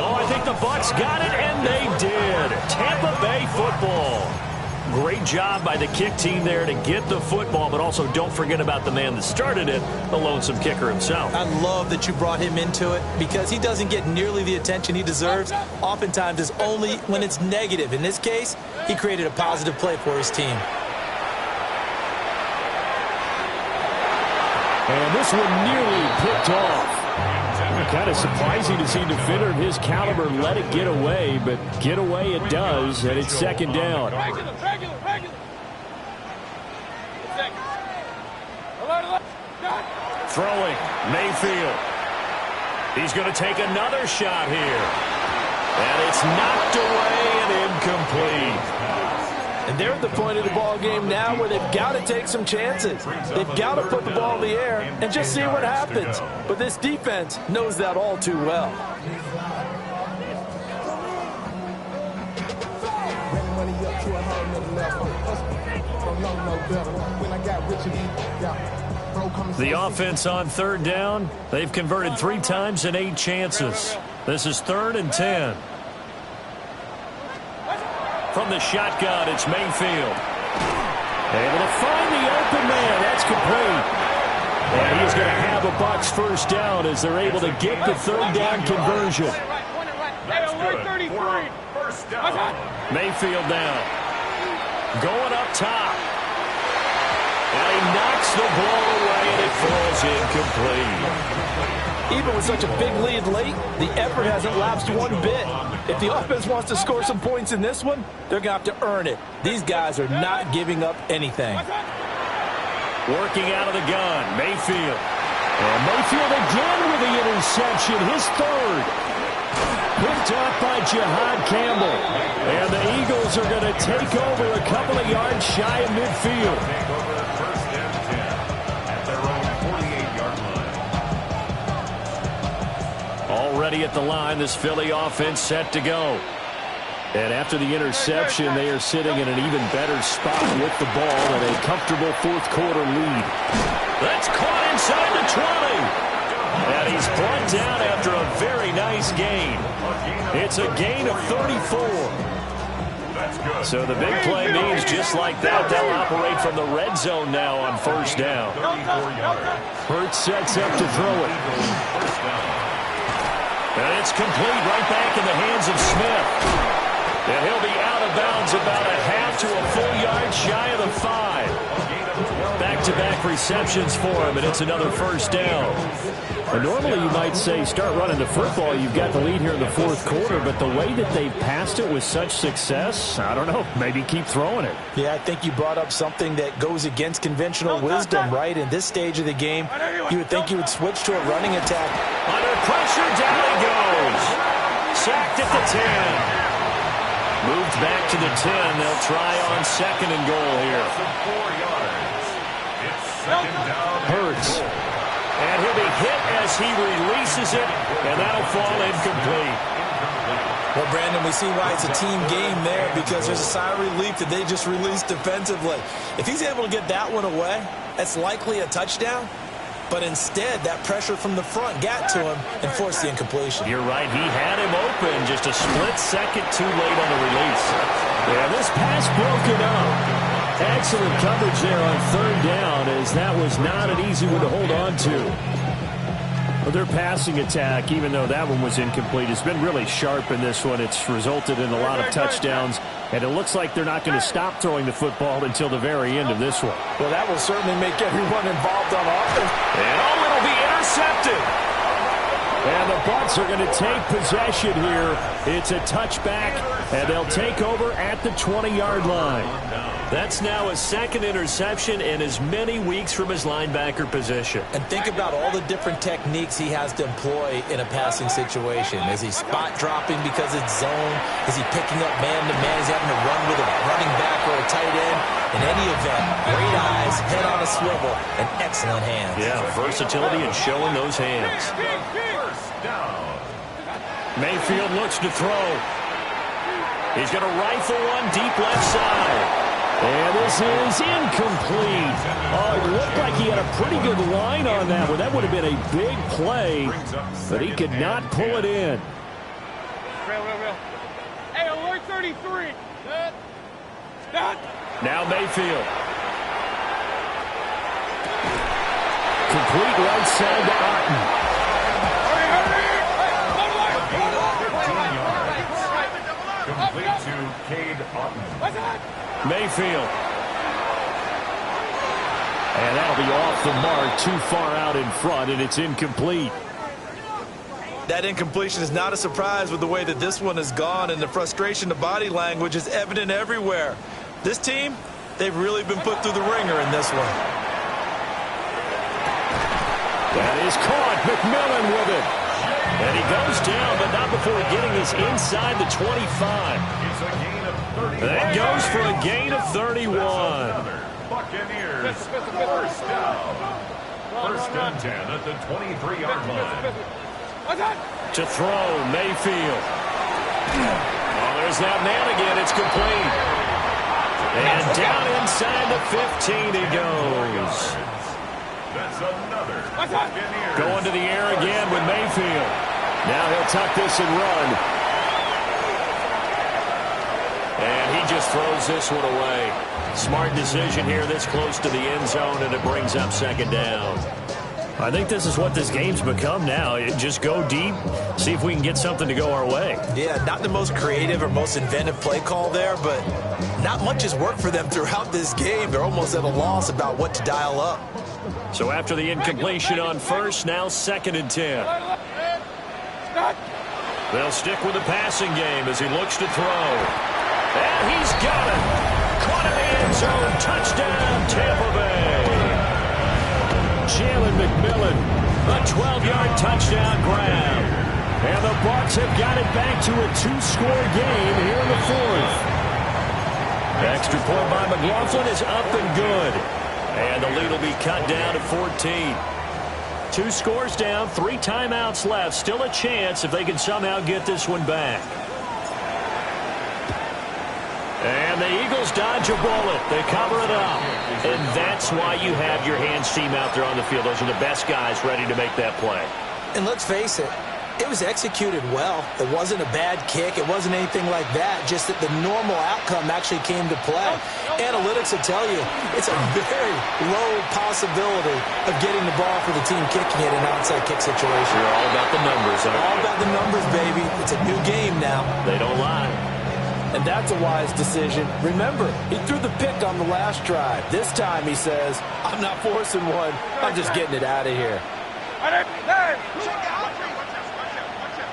Oh, I think the Bucs got it, and they did. Tampa Bay football. Great job by the kick team there to get the football, but also don't forget about the man that started it, the lonesome kicker himself. I love that you brought him into it because he doesn't get nearly the attention he deserves. Oftentimes it's only when it's negative. In this case, he created a positive play for his team. And this one nearly picked off. Kind of surprising to see a defender of his caliber let it get away, but get away it does, and it's second down. Regular. Throwing, Mayfield. He's going to take another shot here. And it's knocked away and incomplete. And they're at the point of the ball game now where they've got to take some chances. They've got to put the ball in the air and just see what happens. But this defense knows that all too well. The offense on third down, they've converted 3 times in 8 chances. This is 3rd and 10. From the shotgun, it's Mayfield. Able to find the open man. That's complete. And he's going to have a Bucs first down as they're able to get the 3rd down conversion. Hey, alert 33. First down. Mayfield down. Going up top. And he knocks the ball away, and it falls incomplete. Even with such a big lead late, the effort hasn't lapsed one bit. If the offense wants to score some points in this one, they're going to have to earn it. These guys are not giving up anything. Working out of the gun, Mayfield. And Mayfield again with the interception, his 3rd. Picked up by Jihad Campbell. And the Eagles are going to take over a couple of yards shy of midfield. Take over first and 10 at their own 48-yard line. Already at the line, this Philly offense set to go. And after the interception, they are sitting in an even better spot with the ball and a comfortable fourth quarter lead. That's caught inside the 20. And he's brought down after a very nice gain. It's a gain of 34. So the big play means just like that, they'll operate from the red zone now on first down. Hurts sets up to throw it. And it's complete right back in the hands of Smith. And he'll be out of bounds about a half to a full yard shy of the 5. Back-to-back receptions for him, and it's another first down. And normally you might say start running the football. You've got the lead here in the fourth quarter, but the way that they've passed it with such success, I don't know, maybe keep throwing it. Yeah, I think you brought up something that goes against conventional wisdom, right? In this stage of the game, you would think you would switch to a running attack. Under pressure, down he goes. Sacked at the 10. Moved back to the 10. They'll try on second and goal here. 4 yards. It's second down. Hurts. And he'll be hit as he releases it, and that'll fall incomplete. Well, Brandon, we see why it's a team game there, because there's a sigh of relief that they just released defensively. If he's able to get that one away, that's likely a touchdown. But instead, that pressure from the front got to him and forced the incompletion. You're right. He had him open just a split second too late on the release. Yeah, this pass broken up. Excellent coverage there on third down, as that was not an easy one to hold on to. Well, their passing attack, even though that one was incomplete, has been really sharp in this one. It's resulted in a lot of touchdowns, and it looks like they're not going to stop throwing the football until the very end of this one. Well, that will certainly make everyone involved on offense. And it'll be intercepted. And the Bucs are going to take possession here. It's a touchback, and they'll take over at the 20-yard line. That's now his second interception in as many weeks from his linebacker position. And think about all the different techniques he has to employ in a passing situation. Is he spot dropping because it's zone? Is he picking up man-to-man? Is he having to run with a running back or a tight end? In any event, great eyes, head on a swivel, and excellent hands. Yeah, versatility and showing those hands. Mayfield looks to throw. He's going to rifle one deep left side. And this is incomplete. Oh, it looked like he had a pretty good line on that one. That would have been a big play, but he could not pull it in. Real. Hey, alert 33. Stop. Now Mayfield. Complete right side to Otten. Complete to Cade Otten. Mayfield. And that'll be off the mark, too far out in front, and it's incomplete. That incompletion is not a surprise with the way that this one has gone, and the frustration, the body language is evident everywhere. This team, they've really been put through the ringer in this one. That is caught. McMillan with it. And he goes down, but not before getting us inside the 25. It's a gain of 30. That goes for a gain of 31. Buccaneers, first down. First and 10 at the 23-yard line. To throw, Mayfield. Oh, there's that man again. It's complete. And down inside the 15 he goes. That's another Buccaneers. Going to the air again with Mayfield. Now he'll tuck this and run. And he just throws this one away. Smart decision here this close to the end zone, and it brings up second down. I think this is what this game's become now. Just go deep, see if we can get something to go our way. Yeah, not the most creative or most inventive play call there, but not much has worked for them throughout this game. They're almost at a loss about what to dial up. So after the incompletion on first, now second and 10. They'll stick with the passing game as he looks to throw. And he's got it. Caught in the end zone. Touchdown, Tampa Bay. Jalen McMillan. A 12-yard touchdown grab. And the Bucs have got it back to a two-score game here in the fourth. Extra point by McLaughlin is up and good. And the lead will be cut down to 14. 2 scores down, 3 timeouts left. Still a chance if they can somehow get this one back. And the Eagles dodge a bullet. They cover it up. And that's why you have your hands team out there on the field. Those are the best guys ready to make that play. And let's face it, it was executed well. It wasn't a bad kick. It wasn't anything like that. Just that the normal outcome actually came to play. Analytics will tell you it's a very low possibility of getting the ball for the team kicking it in an onside kick situation. You're all about the numbers, aren't you? All about the numbers, baby. It's a new game now. They don't lie. And that's a wise decision. Remember, he threw the pick on the last drive. This time he says, I'm not forcing one. I'm just getting it out of here.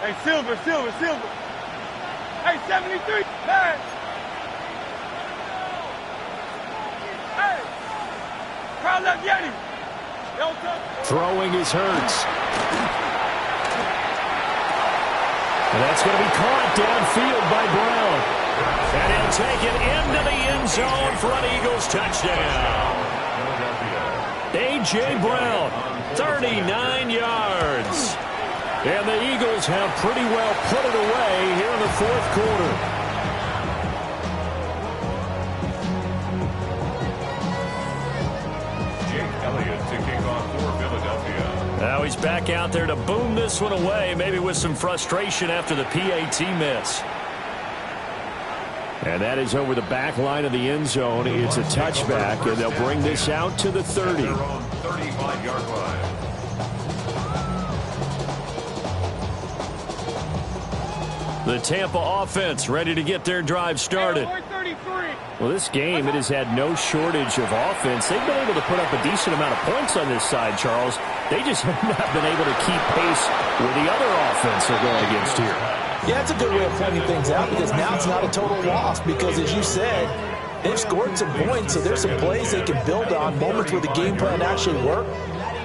Hey, Silver. Hey, 73. Hey. Hey. Crowd left Yeti. Throwing is Hurts. And that's going to be caught downfield by Brown. And he'll take it into the end zone for an Eagles touchdown. A.J. Brown, 39 yards. And the Eagles have pretty well put it away here in the fourth quarter. Jake Elliott to kick off for Philadelphia. Now he's back out there to boom this one away, maybe with some frustration after the PAT miss. And that is over the back line of the end zone. It's a touchback, and they'll bring this out to the 30. Their own 35-yard line. The Tampa offense ready to get their drive started. Well, this game, it has had no shortage of offense. They've been able to put up a decent amount of points on this side, Charles. They just have not been able to keep pace with the other offense they're going against here. Yeah, it's a good way of pointing things out because now it's not a total loss because, as you said, they've scored some points, so there's some plays they can build on, moments where the game plan actually worked.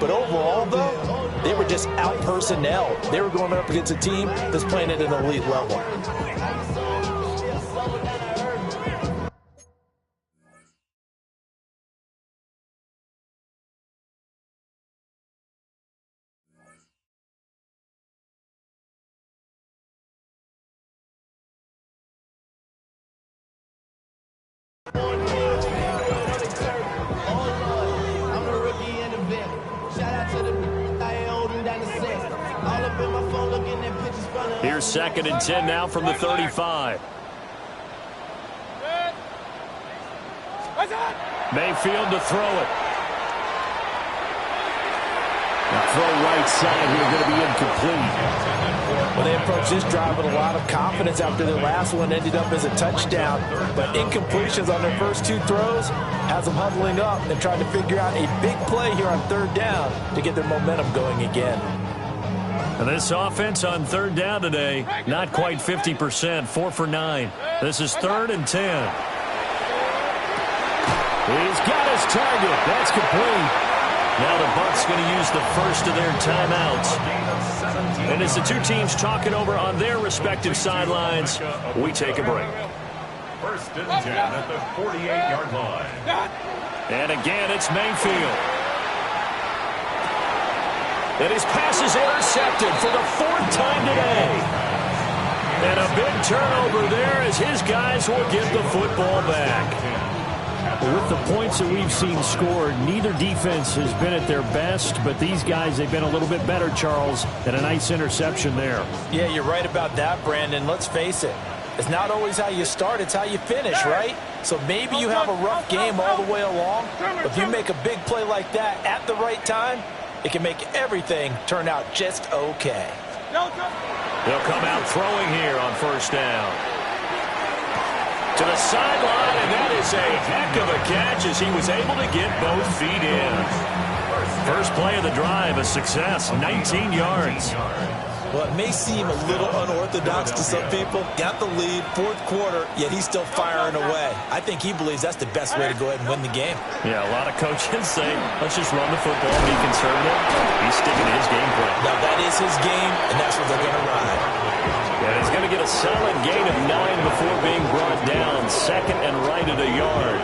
But overall, though, they were just out-personnel. They were going up against a team that's playing at an elite level. Here's 2nd and 10 now from the 35. Mayfield to throw it. The throw right side here going to be incomplete. Well, they approached this drive with a lot of confidence after their last one ended up as a touchdown. But incompletions on their first two throws has them huddling up and trying to figure out a big play here on 3rd down to get their momentum going again. And this offense on 3rd down today, not quite 50%, 4 for 9. This is 3rd and 10. He's got his target. That's complete. Now the Bucs going to use the first of their timeouts. And as the two teams talk it over on their respective sidelines, we take a break. 1st and 10 at the 48-yard line. And again, it's Mayfield. And his pass is intercepted for the 4th time today. And a big turnover there as his guys will get the football back. With the points that we've seen scored, neither defense has been at their best, but these guys, they've been a little bit better, Charles, and a nice interception there. Yeah, you're right about that, Brandon. Let's face it. It's not always how you start, it's how you finish, right? So maybe you have a rough game all the way along, but if you make a big play like that at the right time, it can make everything turn out just okay. They'll come out throwing here on 1st down. To the sideline, and that is a heck of a catch as he was able to get both feet in. First play of the drive, a success, 19 yards. Well, it may seem a little unorthodox to some people. Got the lead, 4th quarter, yet he's still firing away. I think he believes that's the best way to go ahead and win the game. Yeah, a lot of coaches say, let's just run the football, be conservative. He's sticking to his game plan. Now, that is his game, and that's what they're going to ride. And he's going to get a solid gain of 9 before being brought down. 2nd and right at a yard.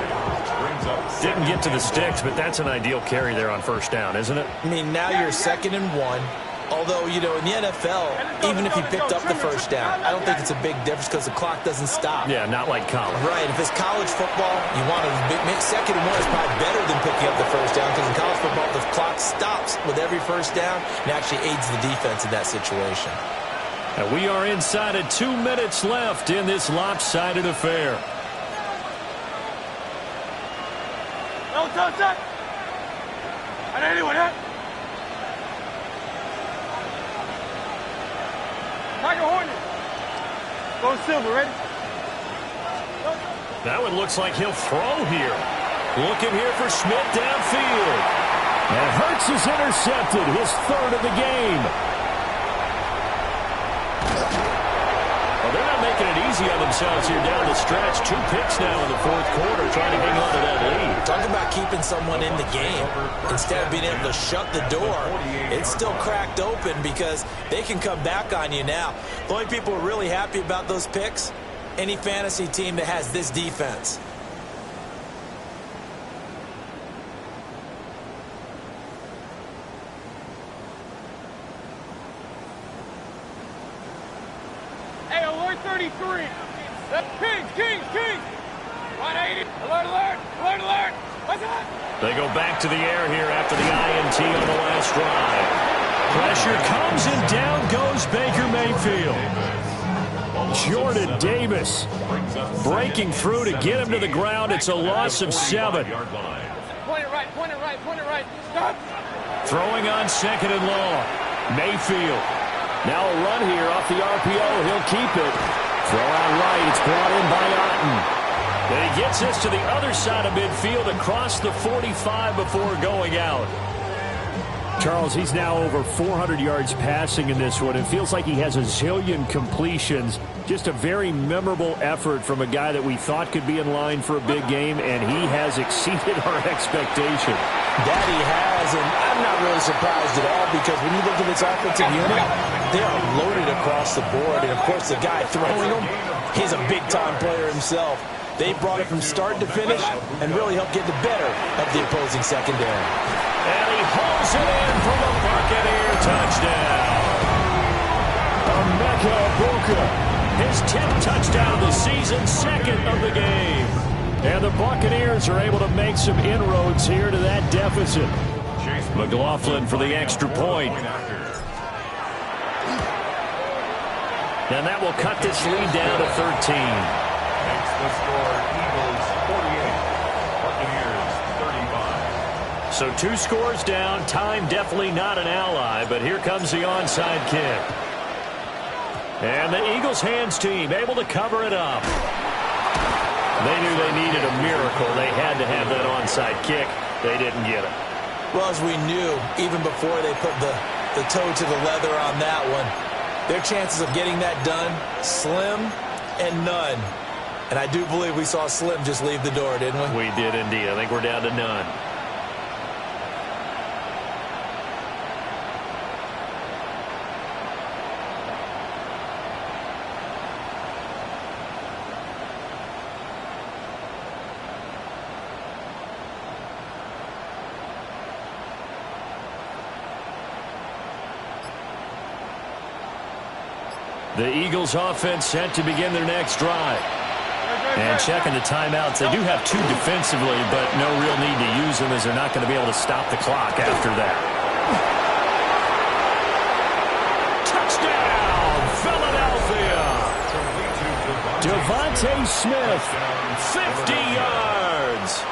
Didn't get to the sticks, but that's an ideal carry there on 1st down, isn't it? I mean, now you're 2nd and 1. Although, you know, in the NFL, even if he picked up the first down, I don't think it's a big difference because the clock doesn't stop. Yeah, not like college. Right. If it's college football, you want to make second and one is probably better than picking up the first down because in college football, the clock stops with every first down and actually aids the defense in that situation. And we are inside of 2 minutes left in this lopsided affair. No, touch. I didn't anyone hit. Tiger Hornet. Go Silver, ready? That one looks like he'll throw here. Looking here for Smith downfield. And Hurts is intercepted, his third of the game. Well, they're not making it easy on themselves here down the stretch. 2 picks now in the fourth quarter trying to hang on to that lead. Talk about keeping someone in the game. Instead of being able to shut the door, it's still cracked open because they can come back on you now. The only people who are really happy about those picks, any fantasy team that has this defense. Hey, alert 33. Kings. 180. Alert. What's that? They go back to the air here after the INT on the last drive. Pressure comes and down goes Baker Mayfield. Jordan Davis breaking through to get him to the ground. It's a loss of 7. Point it right. Stop. Throwing on second and long. Mayfield. Now a run here off the RPO. He'll keep it. Throw out right. It's brought in by Otten. And he gets this to the other side of midfield across the 45 before going out. Charles, he's now over 400 yards passing in this one. It feels like he has a zillion completions. Just a very memorable effort from a guy that we thought could be in line for a big game, and he has exceeded our expectation. That he has, and I'm not really surprised at all because when you look at this offensive unit, they are loaded across the board. And, of course, the guy throwing them, he's a big-time player himself. They brought it from start to finish and really helped get the better of the opposing secondary. And he hauls it in for the Buccaneer touchdown. Emeka Egbuka, his 10th touchdown of the season, second of the game. And the Buccaneers are able to make some inroads here to that deficit. McLaughlin for the extra point. And that will cut this lead down to 13. Makes the score Eagles 48, Buccaneers 35. So 2 scores down. Time definitely not an ally, but here comes the onside kick. And the Eagles hands team able to cover it up. They knew they needed a miracle. They had to have that onside kick. They didn't get it. Well, as we knew, even before they put the toe to the leather on that one, their chances of getting that done, slim and none. And I do believe we saw Slim just leave the door, didn't we? We did indeed. I think we're down to none. The Eagles offense set to begin their next drive. And checking the timeouts. They do have 2 defensively, but no real need to use them as they're not going to be able to stop the clock after that. Touchdown, Philadelphia! Devontae Smith, 50 yards!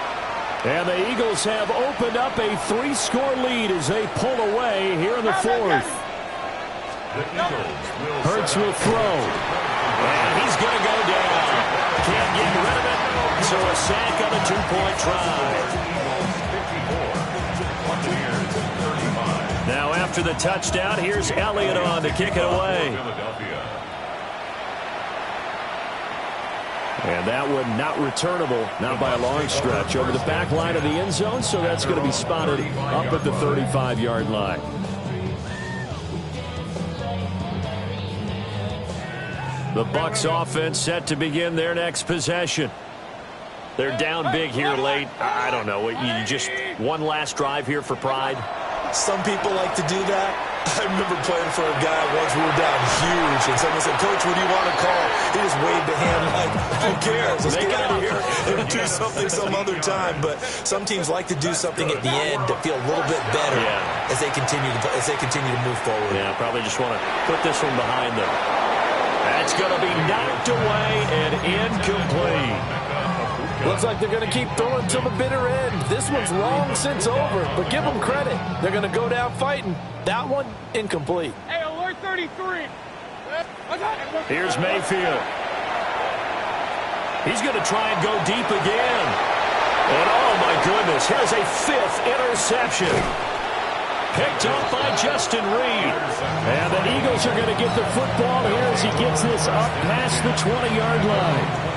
And the Eagles have opened up a 3-score lead as they pull away here in the 4th. Hurts will throw. And he's going to go down. Can't get rid of it. So a sack on a 2-point try. Now after the touchdown, here's Elliott on to kick it away. And that one not returnable, not by a long stretch, over the back line of the end zone, so that's going to be spotted up at the 35-yard line. The Bucs offense set to begin their next possession. They're down big here late. I don't know. You just one last drive here for pride. Some people like to do that. I remember playing for a guy once. We were down huge, and someone said, "Coach, what do you want to call?" He just waved a hand like, "Who cares? Let's get out of here and do something some other time." But some teams like to do something at the end to feel a little bit better as they continue to move forward. Yeah, probably just want to put this one behind them. That's going to be knocked away and incomplete. Looks like they're going to keep throwing till the bitter end. This one's long since over, but give them credit. They're going to go down fighting. That one, incomplete. Hey, alert 33. Here's Mayfield. He's going to try and go deep again. And oh my goodness, here's a 5th interception. Picked up by Justin Reed. And the Eagles are going to get the football here as he gets this up past the 20-yard line.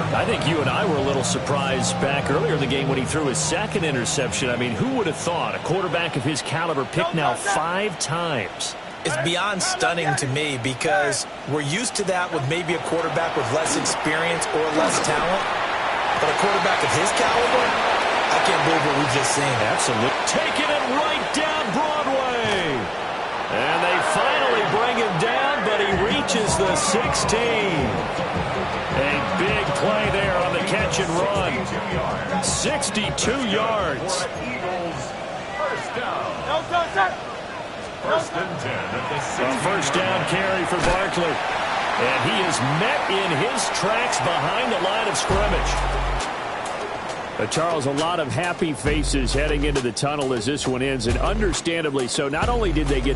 I think you and I were a little surprised back earlier in the game when he threw his 2nd interception. I mean, who would have thought a quarterback of his caliber picked now 5 times? It's beyond stunning to me because we're used to that with maybe a quarterback with less experience or less talent. But a quarterback of his caliber, I can't believe what we've just seen. Absolutely. Taking it right down Broadway. And they finally bring him down, but he reaches the 16. A big play there on the catch and run. 62 yards. First and 10 at the A first down carry for Barkley. And he is met in his tracks behind the line of scrimmage. Charles, a lot of happy faces heading into the tunnel as this one ends, and understandably so. Not only did they get the